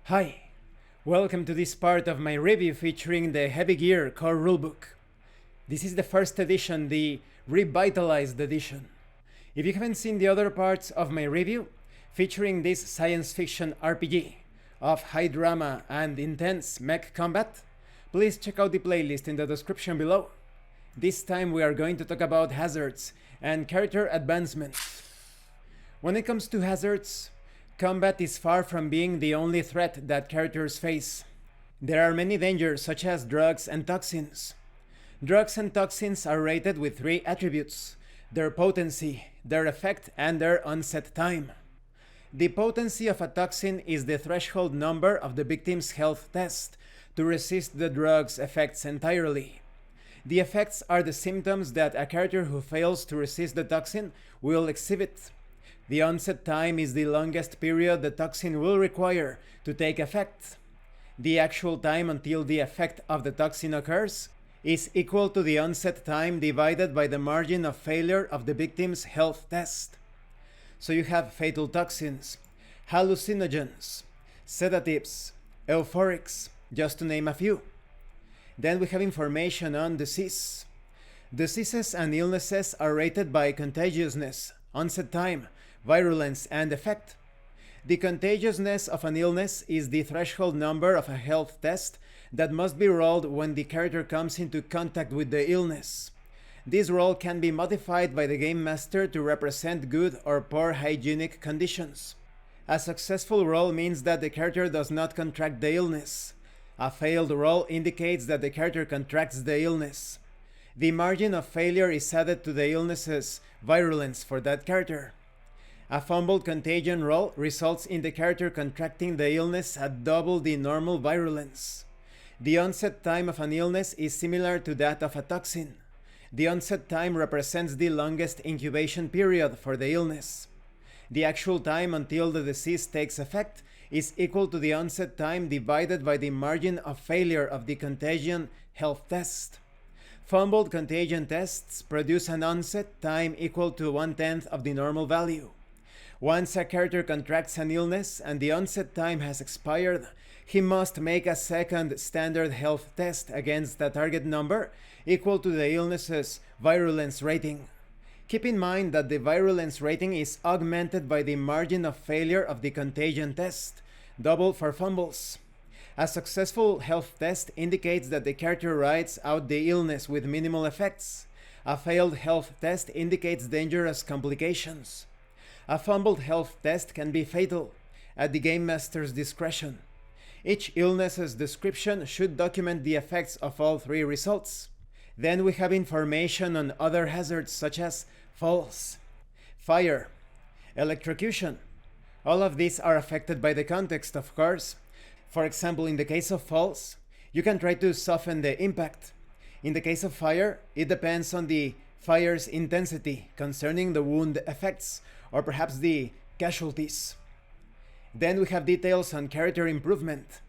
Hi, welcome to this part of my review featuring the Heavy Gear core rulebook. This is the first edition, the Revitalized edition. If you haven't seen the other parts of my review, featuring this science fiction RPG of high drama and intense mech combat, please check out the playlist in the description below. This time we are going to talk about hazards and character advancement. When it comes to hazards, combat is far from being the only threat that characters face. There are many dangers such as drugs and toxins. Drugs and toxins are rated with three attributes: their potency, their effect, and their onset time. The potency of a toxin is the threshold number of the victim's health test to resist the drug's effects entirely. The effects are the symptoms that a character who fails to resist the toxin will exhibit. The onset time is the longest period the toxin will require to take effect. The actual time until the effect of the toxin occurs is equal to the onset time divided by the margin of failure of the victim's health test. So you have fatal toxins, hallucinogens, sedatives, euphorics, just to name a few. Then we have information on disease. Diseases and illnesses are rated by contagiousness, onset time, virulence, and effect. The contagiousness of an illness is the threshold number of a health test that must be rolled when the character comes into contact with the illness. This roll can be modified by the game master to represent good or poor hygienic conditions. A successful roll means that the character does not contract the illness. A failed roll indicates that the character contracts the illness. The margin of failure is added to the illness's virulence for that character. A fumbled contagion roll results in the character contracting the illness at double the normal virulence. The onset time of an illness is similar to that of a toxin. The onset time represents the longest incubation period for the illness. The actual time until the disease takes effect is equal to the onset time divided by the margin of failure of the contagion health test. Fumbled contagion tests produce an onset time equal to 1/10 of the normal value. Once a character contracts an illness and the onset time has expired, he must make a second standard health test against a target number equal to the illness's virulence rating. Keep in mind that the virulence rating is augmented by the margin of failure of the contagion test, double for fumbles. A successful health test indicates that the character rides out the illness with minimal effects. A failed health test indicates dangerous complications. A fumbled health test can be fatal, at the game master's discretion. Each illness's description should document the effects of all three results. Then we have information on other hazards such as falls, fire, electrocution. All of these are affected by the context, of course. For example, in the case of falls, you can try to soften the impact. In the case of fire, it depends on the fire's intensity concerning the wound effects, or perhaps the casualties. Then we have details on character improvement.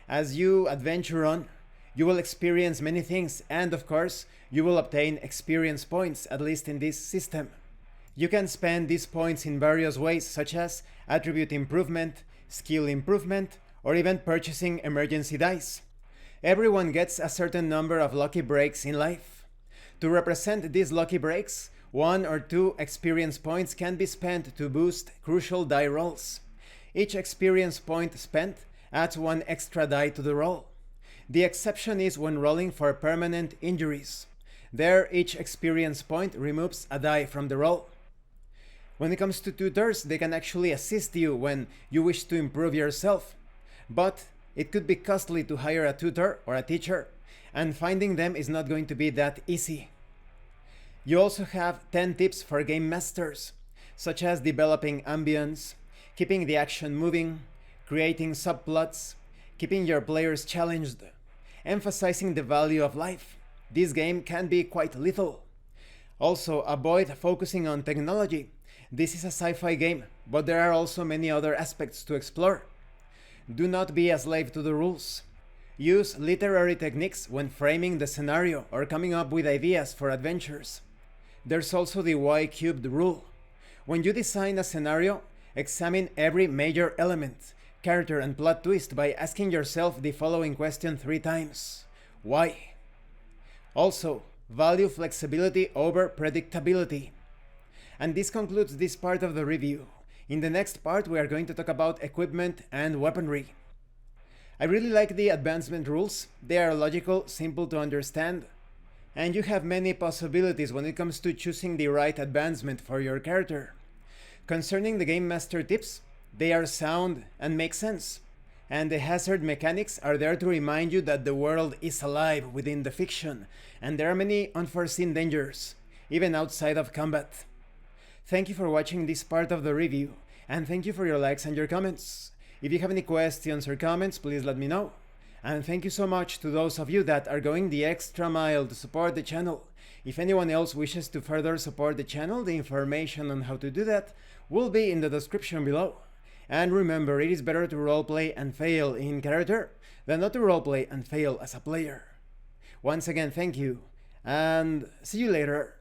As you adventure on, you will experience many things, and of course, you will obtain experience points, at least in this system. You can spend these points in various ways, such as attribute improvement, skill improvement, or even purchasing emergency dice. Everyone gets a certain number of lucky breaks in life. To represent these lucky breaks, 1 or 2 experience points can be spent to boost crucial die rolls. Each experience point spent adds 1 extra die to the roll. The exception is when rolling for permanent injuries. There, each experience point removes a die from the roll. When it comes to tutors, they can actually assist you when you wish to improve yourself. But it could be costly to hire a tutor or a teacher, and finding them is not going to be that easy. You also have 10 tips for game masters, such as developing ambience, keeping the action moving, creating subplots, keeping your players challenged, emphasizing the value of life. This game can be quite lethal. Also, avoid focusing on technology. This is a sci-fi game, but there are also many other aspects to explore. Do not be a slave to the rules. Use literary techniques when framing the scenario or coming up with ideas for adventures. There's also the Y-cubed rule. When you design a scenario, examine every major element, character and plot twist by asking yourself the following question 3 times. Why? Also, value flexibility over predictability. And this concludes this part of the review. In the next part, we are going to talk about equipment and weaponry. I really like the advancement rules. They are logical, simple to understand, and you have many possibilities when it comes to choosing the right advancement for your character. Concerning the Game Master tips, they are sound and make sense, and the hazard mechanics are there to remind you that the world is alive within the fiction, and there are many unforeseen dangers, even outside of combat. Thank you for watching this part of the review, and thank you for your likes and your comments. If you have any questions or comments, please let me know. And thank you so much to those of you that are going the extra mile to support the channel. If anyone else wishes to further support the channel, the information on how to do that will be in the description below. And remember, it is better to roleplay and fail in character than not to roleplay and fail as a player. Once again, thank you, and see you later.